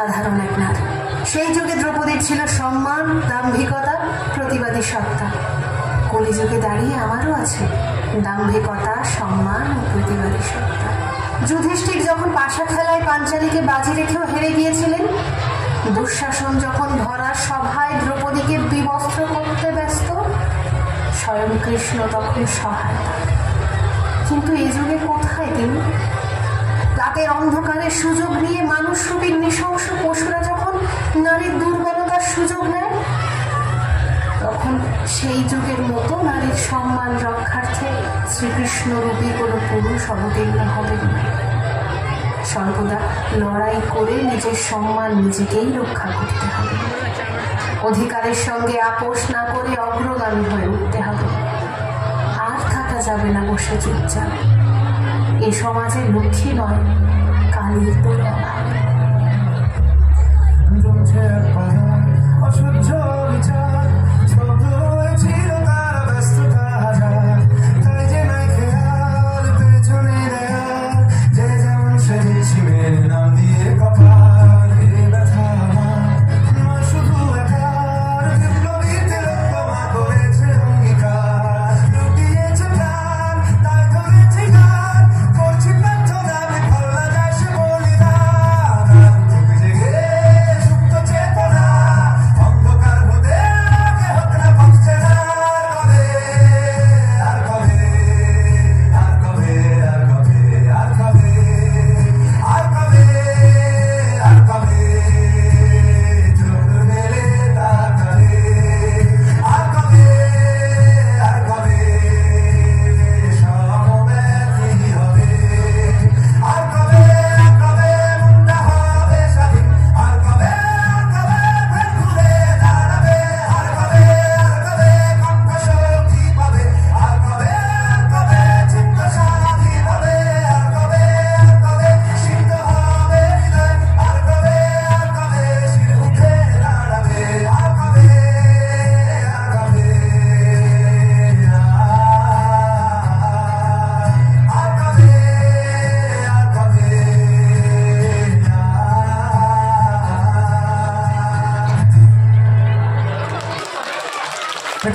সাধারণ এক নারী। সেই যুগে দ্রৌপদীর ছিল সম্মান, দাম্ভিকতা, প্রতিবাদী সত্তা। কলিযুগে দাঁড়িয়ে আমারও আছে দাম্ভিকতা, সম্মান ও প্রতিবাদী সত্তা। যুধিষ্ঠির যখন পাশা খেলায় পাঞ্চালীকে বাজি রেখেও হেরে গিয়েছিলেন, দুঃশাসন যখন ভরা সভায় দ্রৌপদীকে বিবস্ত্র করতে ব্যস্ত, স্বয়ং কৃষ্ণ তখন সহায়তা। কিন্তু এ যুগে কোথায় তিনি? রাতের অন্ধকারের সুযোগ নিয়ে মানুষরূপী নৃশংস পশুরা যখন নারীর দুর্বলতার সুযোগ নেয়, তখন সেই যুগের মতো নারীর সম্মান রক্ষার্থে শ্রীকৃষ্ণ রূপী কোনো পুরুষ অবতীর্ণ হবেন না। সর্বদা লড়াই করে নিজের সম্মান নিজেকেই রক্ষা করতে হবে। অধিকারের সঙ্গে আপোষ না করে অগ্রগামী হয়ে উঠতে হবে। আর থাকা যাবে না বসে চুপচাপ। এ সমাজের লক্ষ্মী নয়, কালীর তোর অভাব।